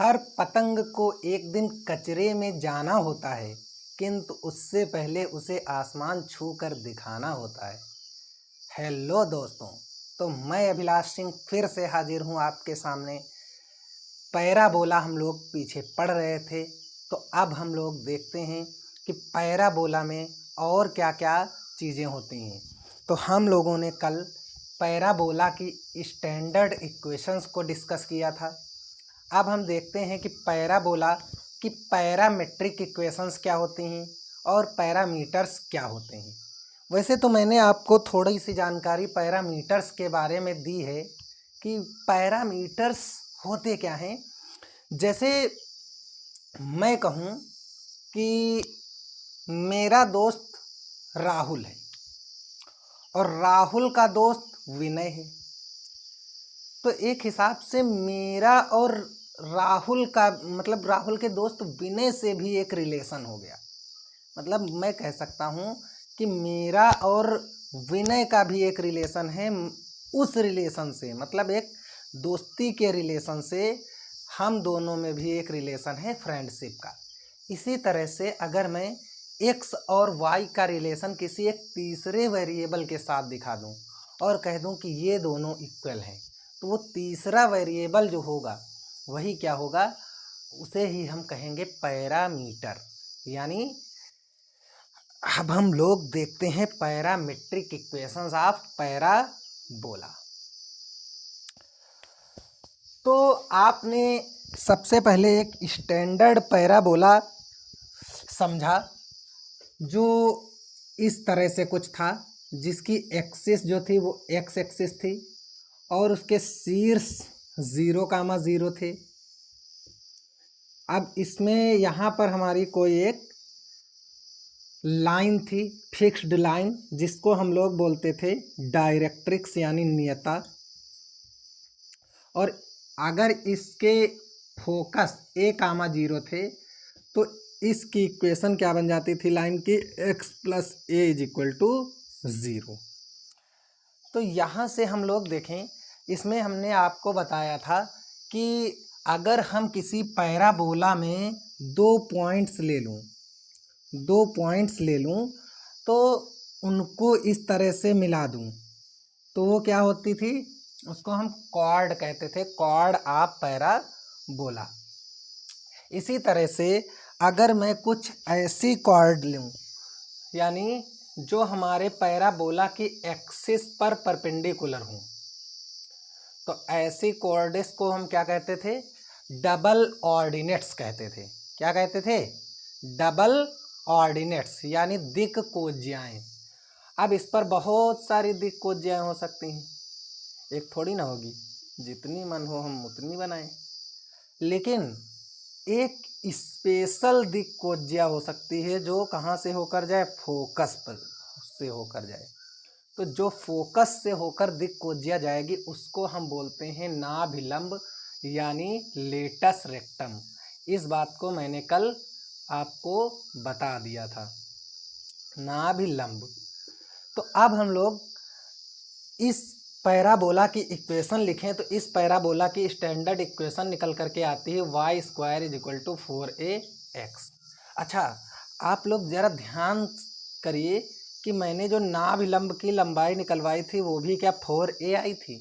हर पतंग को एक दिन कचरे में जाना होता है, किंतु उससे पहले उसे आसमान छू कर दिखाना होता है। हेलो दोस्तों, तो मैं अभिलाष सिंह फिर से हाजिर हूँ आपके सामने। पैराबोला हम लोग पीछे पढ़ रहे थे, तो अब हम लोग देखते हैं कि पैराबोला में और क्या क्या चीज़ें होती हैं। तो हम लोगों ने कल पैराबोला की स्टैंडर्ड इक्वेशंस को डिस्कस किया था। अब हम देखते हैं कि पैराबोला की पैरामेट्रिक इक्वेशंस क्या होती हैं और पैरामीटर्स क्या होते हैं। वैसे तो मैंने आपको थोड़ी सी जानकारी पैरामीटर्स के बारे में दी है कि पैरामीटर्स होते क्या हैं। जैसे मैं कहूँ कि मेरा दोस्त राहुल है और राहुल का दोस्त विनय है, तो एक हिसाब से मेरा और राहुल का मतलब राहुल के दोस्त विनय से भी एक रिलेशन हो गया। मतलब मैं कह सकता हूँ कि मेरा और विनय का भी एक रिलेशन है। उस रिलेशन से मतलब एक दोस्ती के रिलेशन से हम दोनों में भी एक रिलेशन है फ्रेंडशिप का। इसी तरह से अगर मैं एक्स और वाई का रिलेशन किसी एक तीसरे वेरिएबल के साथ दिखा दूं और कह दूं कि ये दोनों इक्वल हैं, तो वो तीसरा वेरिएबल जो होगा वही क्या होगा, उसे ही हम कहेंगे पैरामीटर। यानी अब हम लोग देखते हैं पैरामेट्रिक इक्वेशंस ऑफ पैराबोला। तो आपने सबसे पहले एक स्टैंडर्ड पैराबोला समझा जो इस तरह से कुछ था, जिसकी एक्सिस जो थी वो एक्स एक्सिस थी और उसके शीर्ष 0,0 थे। अब इसमें यहाँ पर हमारी कोई एक लाइन थी, फिक्स्ड लाइन, जिसको हम लोग बोलते थे डायरेक्ट्रिक्स यानी नियता। और अगर इसके फोकस a,0 थे तो इसकी इक्वेशन क्या बन जाती थी लाइन की, x + a = 0। तो यहाँ से हम लोग देखें, इसमें हमने आपको बताया था कि अगर हम किसी पैराबोला में दो पॉइंट्स ले लूँ तो उनको इस तरह से मिला दूँ तो वो क्या होती थी, उसको हम कॉर्ड कहते थे, कॉर्ड ऑफ पैराबोला। इसी तरह से अगर मैं कुछ ऐसी कॉर्ड लूँ यानी जो हमारे पैराबोला की एक्सिस पर परपेंडिकुलर हूँ, तो ऐसी कोऑर्डिनेट्स को हम क्या कहते थे, डबल ऑर्डिनेट्स कहते थे। क्या कहते थे, डबल ऑर्डिनेट्स यानी दिक् कोज्याएं। अब इस पर बहुत सारी दिक् कोज्याएं हो सकती हैं, एक थोड़ी ना होगी, जितनी मन हो हम उतनी बनाएं। लेकिन एक स्पेशल दिक् कोज्या हो सकती है जो कहाँ से होकर जाए, फोकस पर से होकर जाए। तो जो फोकस से होकर दिक् कोज्या जाएगी उसको हम बोलते हैं नाभिलंब यानी लेटस रेक्टम। इस बात को मैंने कल आपको बता दिया था, नाभिलंब। तो अब हम लोग इस पैराबोला की इक्वेशन लिखें तो इस पैराबोला की स्टैंडर्ड इक्वेशन निकल करके आती है y² = 4ax। अच्छा, आप लोग ज़रा ध्यान करिए कि मैंने जो नाभिलंब की लंबाई निकलवाई थी वो भी क्या 4a आई थी।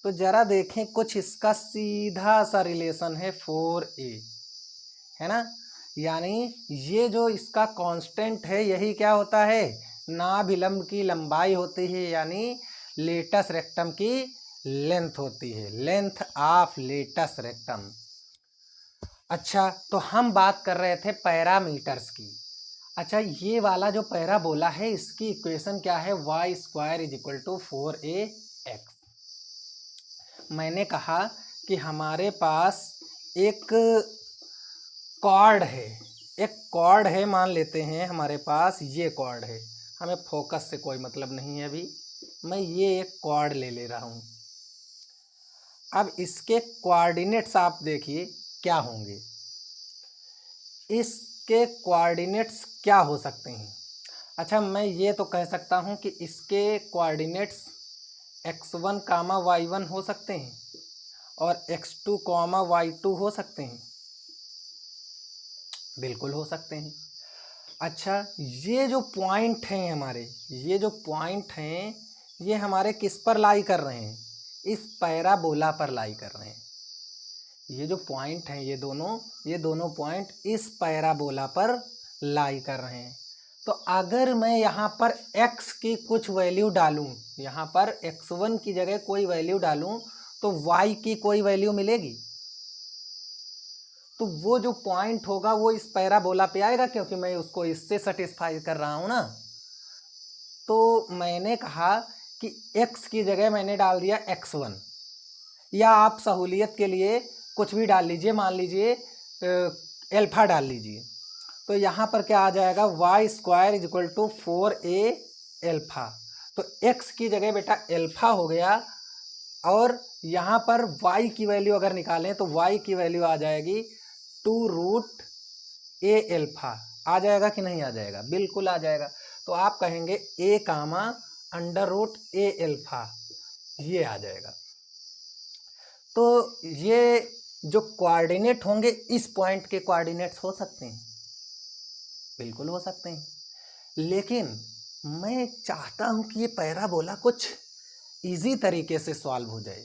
तो ज़रा देखें, कुछ इसका सीधा सा रिलेशन है 4a, है ना। यानी ये जो इसका कांस्टेंट है यही क्या होता है, नाभिलंब की लंबाई होती है, यानी लेटस रेक्टम की लेंथ होती है, लेंथ ऑफ लेटस रेक्टम। अच्छा, तो हम बात कर रहे थे पैरामीटर्स की। अच्छा, ये वाला जो पैराबोला है इसकी इक्वेशन क्या है, y² = 4ax। मैंने कहा कि हमारे पास एक कॉर्ड है, मान लेते हैं हमारे पास ये कॉर्ड है, हमें फोकस से कोई मतलब नहीं है, अभी मैं ये एक कॉर्ड ले रहा हूँ। अब इसके कोऑर्डिनेट्स आप देखिए क्या होंगे, इसके कोऑर्डिनेट्स क्या हो सकते हैं। अच्छा, मैं ये तो कह सकता हूँ कि इसके कोऑर्डिनेट्स x1, y1 हो सकते हैं और x2 कॉमा y2 हो सकते हैं? बिल्कुल हो सकते हैं। अच्छा, ये जो पॉइंट हैं हमारे, ये जो पॉइंट हैं ये हमारे किस पर लाई कर रहे हैं? इस पैराबोला पर लाई कर रहे हैं। ये जो पॉइंट हैं ये दोनों पॉइंट इस पैराबोला पर लाई कर रहे हैं। तो अगर मैं यहाँ पर x की कुछ वैल्यू डालूँ, यहाँ पर x1 की जगह कोई वैल्यू डालूँ तो y की कोई वैल्यू मिलेगी? तो वो जो पॉइंट होगा वो इस पैराबोला पे आएगा, क्योंकि मैं उसको इससे सेटिस्फाई कर रहा हूँ ना। तो मैंने कहा कि x की जगह मैंने डाल दिया x1, या आप सहूलियत के लिए कुछ भी डाल लीजिए, मान लीजिए एल्फा डाल लीजिए। तो यहाँ पर क्या आ जाएगा? Y square is equal to 4a alpha. तो x की जगह बेटा एल्फा हो गया, और यहाँ पर y की वैल्यू अगर निकालें तो y की वैल्यू आ जाएगी 2√a एल्फा। आ जाएगा कि नहीं आ जाएगा? बिल्कुल आ जाएगा। तो आप कहेंगे a कामा √a एल्फा, ये आ जाएगा। तो ये जो कोऑर्डिनेट होंगे इस पॉइंट के कोऑर्डिनेट्स हो सकते हैं, बिल्कुल हो सकते हैं। लेकिन मैं चाहता हूं कि ये पैराबोला कुछ इजी तरीके से सॉल्व हो जाए।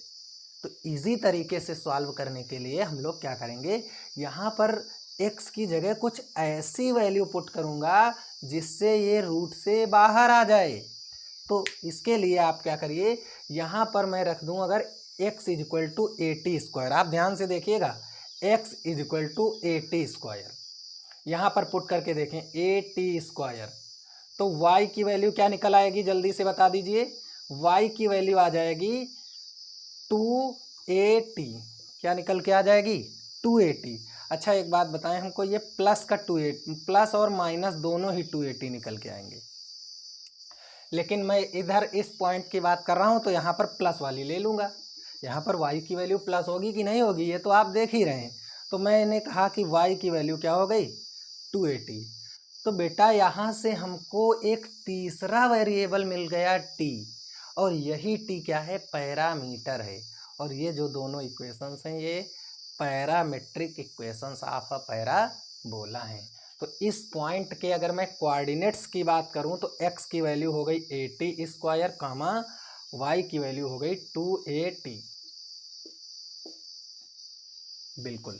तो इजी तरीके से सॉल्व करने के लिए हम लोग क्या करेंगे, यहाँ पर x की जगह कुछ ऐसी वैल्यू पुट करूँगा जिससे ये रूट से बाहर आ जाए। तो इसके लिए आप क्या करिए, यहाँ पर मैं रख दूँ अगर x is equal to 80 square. आप ध्यान से देखिएगा, x is equal to 80 square, यहाँ पर पुट करके देखें 80 स्क्वायर। तो y की वैल्यू क्या निकल आएगी, जल्दी से बता दीजिए। y की वैल्यू आ जाएगी 280। क्या निकल के आ जाएगी? 280। अच्छा एक बात बताएं हमको, ये प्लस का 280, प्लस और माइनस दोनों ही 280 निकल के आएंगे। लेकिन मैं इधर इस पॉइंट की बात कर रहा हूं तो यहाँ पर प्लस वाली ले लूँगा। यहाँ पर y की वैल्यू प्लस होगी कि नहीं होगी ये तो आप देख ही रहे हैं। तो मैंने कहा कि y की वैल्यू क्या हो गई? 280। तो बेटा यहाँ से हमको एक तीसरा वेरिएबल मिल गया t, और यही t क्या है? पैरामीटर है। और ये जो दोनों इक्वेशंस हैं ये parametric equations of a parabola हैं। तो इस पॉइंट के अगर मैं कोऑर्डिनेट्स की बात करूं तो x की वैल्यू हो गई 80 स्क्वायर कामा y की वैल्यू हो गई 280। बिल्कुल।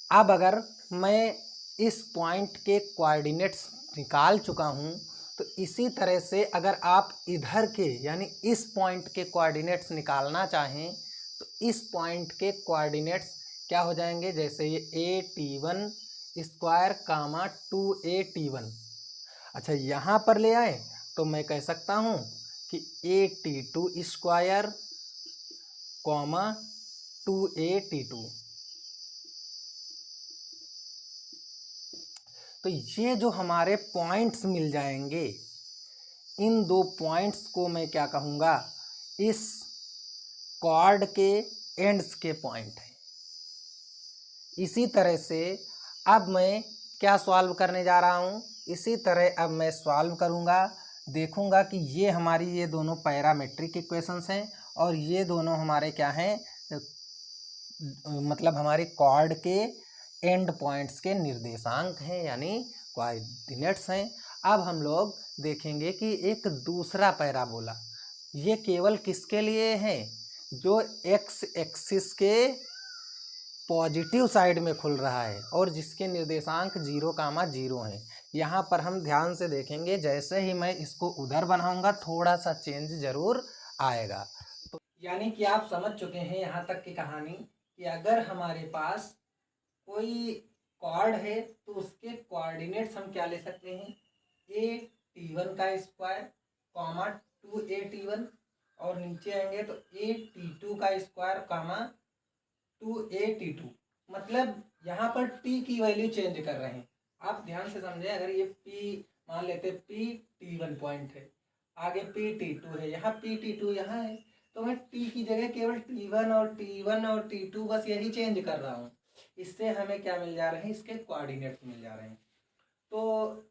अब अगर मैं इस पॉइंट के कोऑर्डिनेट्स निकाल चुका हूं तो इसी तरह से अगर आप इधर के यानी इस पॉइंट के कोऑर्डिनेट्स निकालना चाहें तो इस पॉइंट के कोऑर्डिनेट्स क्या हो जाएंगे? जैसे ये AT1 स्क्वायर कामा 2AT1। अच्छा यहाँ पर ले आए तो मैं कह सकता हूँ कि AT2 स्क्वायर कॉमा 2AT2। तो ये जो हमारे पॉइंट्स मिल जाएंगे, इन दो पॉइंट्स को मैं क्या कहूँगा? इस कॉर्ड के एंड्स के पॉइंट है। इसी तरह से अब मैं क्या सॉल्व करने जा रहा हूँ? इसी तरह अब मैं सॉल्व करूँगा, देखूँगा कि ये हमारी ये दोनों पैरामेट्रिक इक्वेशंस हैं और ये दोनों हमारे क्या हैं, मतलब हमारे कॉर्ड के एंड पॉइंट्स के निर्देशांक हैं यानी कोऑर्डिनेट्स हैं। अब हम लोग देखेंगे कि एक दूसरा पैराबोला, ये केवल किसके लिए है? जो एक्स एक्सिस के पॉजिटिव साइड में खुल रहा है और जिसके निर्देशांक 0,0 हैं। यहाँ पर हम ध्यान से देखेंगे, जैसे ही मैं इसको उधर बनाऊंगा थोड़ा सा चेंज जरूर आएगा। तो यानी कि आप समझ चुके हैं यहाँ तक की कहानी कि अगर हमारे पास कोई कॉर्ड है तो उसके कोऑर्डिनेट्स हम क्या ले सकते हैं? AT1 का स्क्वायर कॉमा 2AT1, और नीचे आएंगे तो AT2 का स्क्वायर कॉमा 2AT2। मतलब यहाँ पर t की वैल्यू चेंज कर रहे हैं। आप ध्यान से समझें, अगर ये p मान लेते PT1 पॉइंट है, आगे PT2 है, यहाँ PT2 यहाँ है, तो मैं t की जगह केवल T1 और T2 बस यही चेंज कर रहा हूँ। इससे हमें क्या मिल जा रहे हैं? इसके कोऑर्डिनेट्स मिल जा रहे हैं। तो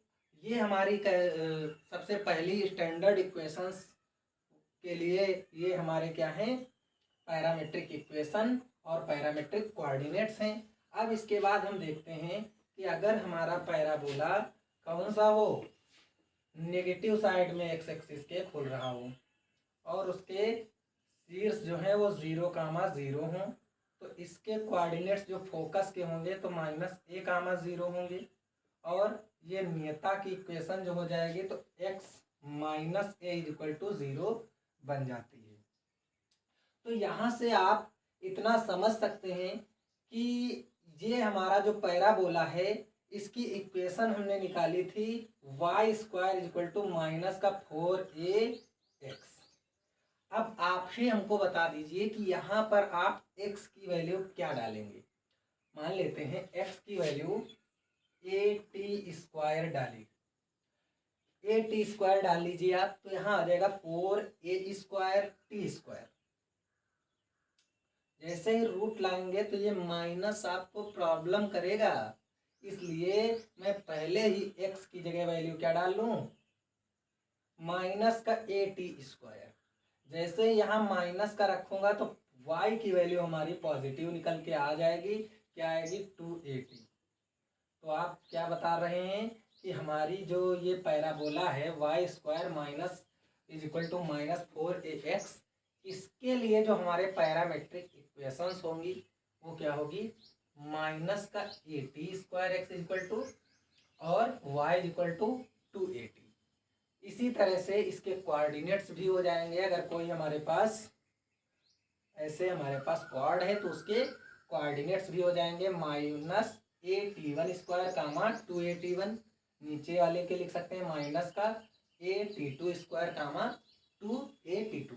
ये हमारी सबसे पहली स्टैंडर्ड इक्वेशंस के लिए ये हमारे क्या हैं? पैरामेट्रिक इक्वेशन और पैरामेट्रिक कोऑर्डिनेट्स हैं। अब इसके बाद हम देखते हैं कि अगर हमारा पैराबोला कौन सा हो, नेगेटिव साइड में एक्स एक्सिस के खुल रहा हो और उसके शीर्ष जो है वो 0,0 हों, तो इसके कोऑर्डिनेट्स जो फोकस के होंगे तो -a,0 होंगे और ये नियता की इक्वेशन जो हो जाएगी तो x - a = 0 बन जाती है। तो यहाँ से आप इतना समझ सकते हैं कि ये हमारा जो पैराबोला है इसकी इक्वेशन हमने निकाली थी y² = -4ax। अब आप ही हमको बता दीजिए कि यहाँ पर आप x की वैल्यू क्या डालेंगे। मान लेते हैं x की वैल्यू at² डाली, at² डाल लीजिए आप, तो यहाँ आ जाएगा 4a²t²। जैसे ही रूट लाएंगे तो ये माइनस आपको प्रॉब्लम करेगा, इसलिए मैं पहले ही x की जगह वैल्यू क्या डाल लूँ, -at²। जैसे यहाँ माइनस का रखूंगा तो y की वैल्यू हमारी पॉजिटिव निकल के आ जाएगी, क्या आएगी 2at। तो आप क्या बता रहे हैं कि हमारी जो ये पैराबोला है y² = -4ax, इसके लिए जो हमारे पैरामेट्रिक इक्वेशंस होंगी वो क्या होगी, -at² और y = 2at। इसी तरह से इसके कोऑर्डिनेट्स भी हो जाएंगे। अगर कोई हमारे पास ऐसे हमारे पास कॉर्ड है तो उसके कोऑर्डिनेट्स भी हो जाएंगे -at1², 2at1। नीचे वाले के लिख सकते हैं माइनस का at2², 2at2।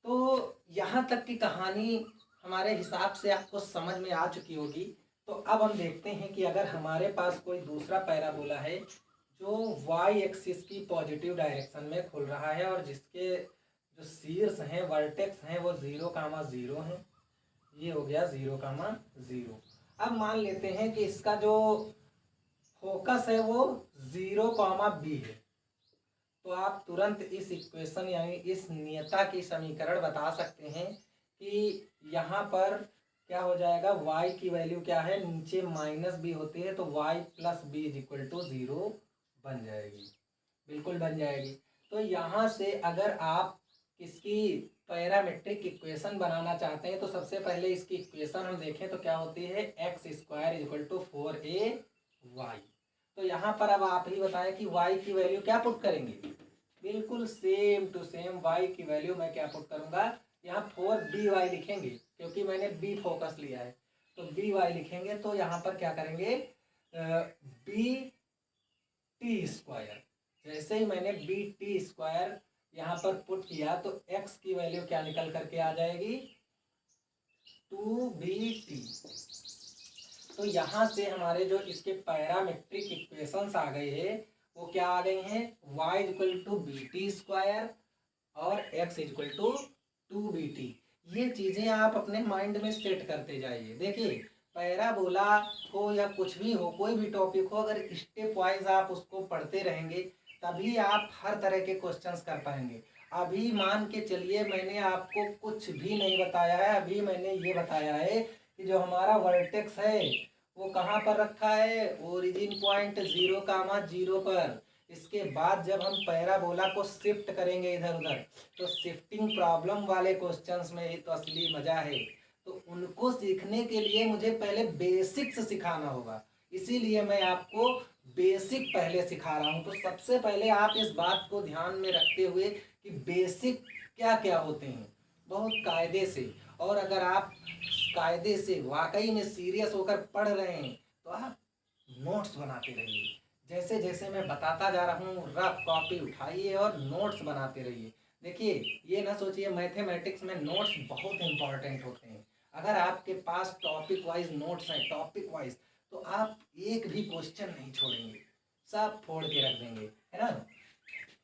तो यहाँ तक की कहानी हमारे हिसाब से आपको समझ में आ चुकी होगी। तो अब हम देखते हैं कि अगर हमारे पास कोई दूसरा पैराबोला है जो y एक्सिस की पॉजिटिव डायरेक्शन में खुल रहा है और जिसके जो शीर्ष हैं, वर्टेक्स हैं, वो 0,0 हैं। ये हो गया 0,0। अब मान लेते हैं कि इसका जो फोकस है वो 0,b है, तो आप तुरंत इस इक्वेशन यानी इस नियता की समीकरण बता सकते हैं कि यहाँ पर क्या हो जाएगा, y की वैल्यू क्या है, नीचे -b होती है तो y + b = 0 बन जाएगी, बिल्कुल बन जाएगी। तो यहाँ से अगर आप इसकी पैरामेट्रिक इक्वेशन बनाना चाहते हैं तो सबसे पहले इसकी इक्वेशन हम देखें तो क्या होती है, x² = 4ay। तो यहाँ पर अब आप ही बताएं कि y की वैल्यू क्या पुट करेंगे, बिल्कुल सेम टू सेम y की वैल्यू मैं क्या पुट करूँगा, यहाँ 4by लिखेंगे क्योंकि मैंने b फोकस लिया है, तो by लिखेंगे। तो यहाँ पर क्या करेंगे, bt²। जैसे ही मैंने bt² यहाँ पर पुट किया तो x की वैल्यू क्या निकल करके आ जाएगी, 2bt। तो यहाँ से हमारे जो इसके पैरामेट्रिक इक्वेशंस आ गए हैं वो क्या आ गई हैं, y = bt² और x = 2bt। ये चीज़ें आप अपने माइंड में सेट करते जाइए। देखिए पैराबोला हो या कुछ भी हो, कोई भी टॉपिक हो, अगर स्टेप वाइज आप उसको पढ़ते रहेंगे तभी आप हर तरह के क्वेश्चंस कर पाएंगे। अभी मान के चलिए मैंने आपको कुछ भी नहीं बताया है, अभी मैंने ये बताया है कि जो हमारा वर्टेक्स है वो कहाँ पर रखा है, ओरिजिन पॉइंट 0,0 पर। इसके बाद जब हम पैराबोला को शिफ्ट करेंगे इधर उधर तो शिफ्टिंग प्रॉब्लम वाले क्वेश्चंस में ही तो असली मजा है। तो उनको सीखने के लिए मुझे पहले बेसिक्स सिखाना होगा, इसीलिए मैं आपको बेसिक पहले सिखा रहा हूँ। तो सबसे पहले आप इस बात को ध्यान में रखते हुए कि बेसिक क्या क्या होते हैं, बहुत कायदे से, और अगर आप कायदे से वाकई में सीरियस होकर पढ़ रहे हैं तो आप नोट्स बनाते रहिए। जैसे जैसे मैं बताता जा रहा हूँ रफ कॉपी उठाइए और नोट्स बनाते रहिए। देखिए ये ना सोचिए मैथमेटिक्स में नोट्स बहुत इंपॉर्टेंट होते हैं। अगर आपके पास टॉपिक वाइज नोट्स हैं, टॉपिक वाइज, तो आप एक भी क्वेश्चन नहीं छोड़ेंगे, सब फोड़ के रख देंगे, है ना।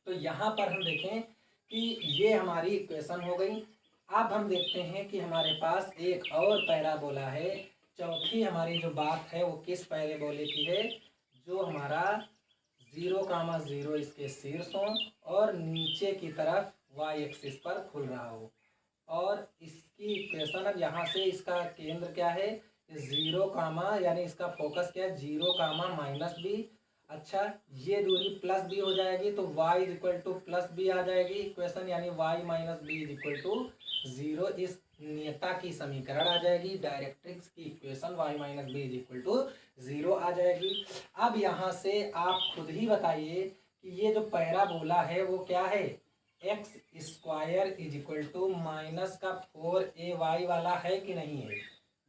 तो यहाँ पर हम देखें कि ये हमारी इक्वेशन हो गई। अब हम देखते हैं कि हमारे पास एक और पैराबोला है। चौथी हमारी जो बात है वो किस पैराबोले की है, जो हमारा 0,0 इसके शीर्ष हो और नीचे की तरफ y एक्सिस पर खुल रहा हो। और इसकी इक्वेशन अब यहाँ से इसका केंद्र क्या है, 0 कामा, यानी इसका फोकस क्या है, 0 कामा माइनस बी। अच्छा, ये दूरी प्लस बी हो जाएगी तो y is equal to plus B आ जाएगी इक्वेशन, यानी y minus B is equal to 0। इस नियता की समीकरण आ जाएगी, डायरेक्ट्रिक्स की equation y minus B is equal to 0 आ जाएगी। अब यहाँ से आप खुद ही बताइए कि ये जो पैराबोला है वो क्या है, x square is equal to minus का 4ay वाला है कि नहीं है,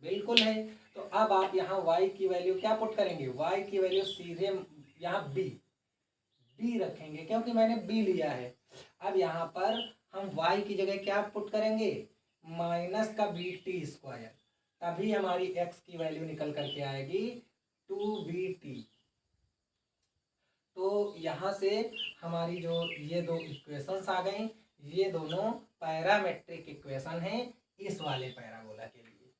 बिल्कुल है। तो अब आप यहाँ y की वैल्यू क्या पुट करेंगे, y की वैल्यू सीधे यहाँ b रखेंगे क्योंकि मैंने b लिया है। अब यहाँ पर हम y की जगह क्या पुट करेंगे, माइनस का bt स्क्वायर, तभी हमारी x की वैल्यू निकल करके आएगी 2bt। तो यहाँ से हमारी जो ये दो इक्वेशंस आ गई, ये दोनों पैरामेट्रिक इक्वेशन हैं इस वाले पैराबोला के लिए।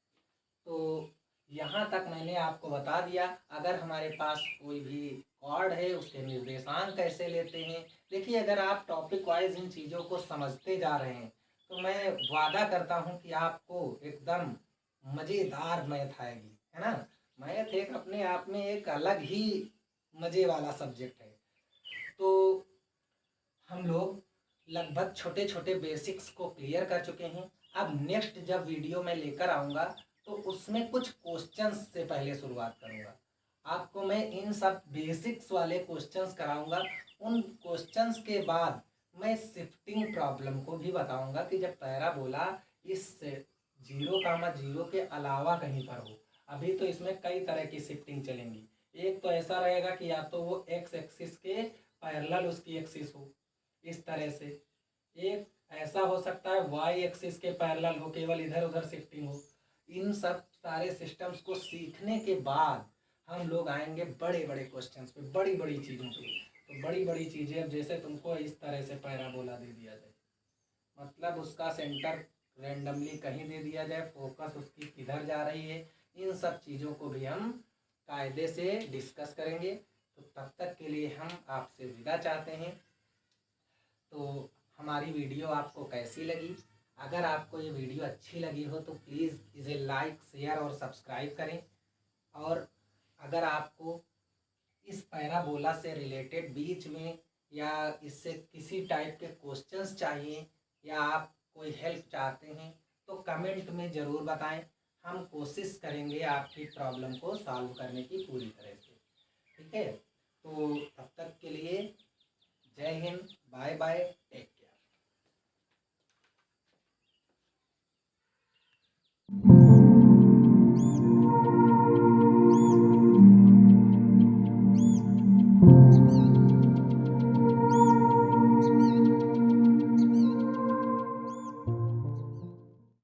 तो यहाँ तक मैंने आपको बता दिया। अगर हमारे पास कोई भी कॉर्ड है उसके निर्देशांक कैसे लेते हैं, देखिए अगर आप टॉपिक वाइज इन चीज़ों को समझते जा रहे हैं तो मैं वादा करता हूँ कि आपको एकदम मज़ेदार मैथ आएगी, है ना। मैथ एक अपने आप में एक अलग ही मज़े वाला सब्जेक्ट है। तो हम लोग लगभग छोटे छोटे बेसिक्स को क्लियर कर चुके हैं। अब नेक्स्ट जब वीडियो में लेकर आऊँगा तो उसमें कुछ क्वेश्चंस से पहले शुरुआत करूँगा। आपको मैं इन सब बेसिक्स वाले क्वेश्चंस कराऊँगा। उन क्वेश्चंस के बाद मैं शिफ्टिंग प्रॉब्लम को भी बताऊँगा कि जब पैराबोला इस 0,0 के अलावा कहीं पर हो। अभी तो इसमें कई तरह की शिफ्टिंग चलेंगी। एक तो ऐसा रहेगा कि या तो वो एक्स एक्सिस के पैरेलल उसकी एक्सिस हो इस तरह से, एक ऐसा हो सकता है वाई एक्सिस के पैरेलल हो, केवल इधर उधर शिफ्टिंग हो। इन सब सारे सिस्टम्स को सीखने के बाद हम लोग आएंगे बड़े बड़े क्वेश्चंस पे, बड़ी बड़ी चीज़ों पे। तो बड़ी बड़ी चीज़ें, अब जैसे तुमको इस तरह से पैराबोला दे दिया जाए, मतलब उसका सेंटर रैंडमली कहीं दे दिया जाए, फोकस उसकी किधर जा रही है, इन सब चीज़ों को भी हम कायदे से डिस्कस करेंगे। तो तब तक के लिए हम आपसे विदा चाहते हैं। तो हमारी वीडियो आपको कैसी लगी, अगर आपको ये वीडियो अच्छी लगी हो तो प्लीज़ इसे लाइक शेयर और सब्सक्राइब करें। और अगर आपको इस पैराबोला से रिलेटेड बीच में या इससे किसी टाइप के क्वेश्चंस चाहिए या आप कोई हेल्प चाहते हैं तो कमेंट में ज़रूर बताएं। हम कोशिश करेंगे आपकी प्रॉब्लम को सॉल्व करने की पूरी तरह से, ठीक है। तो तब तक के लिए जय हिंद, बाय बाय।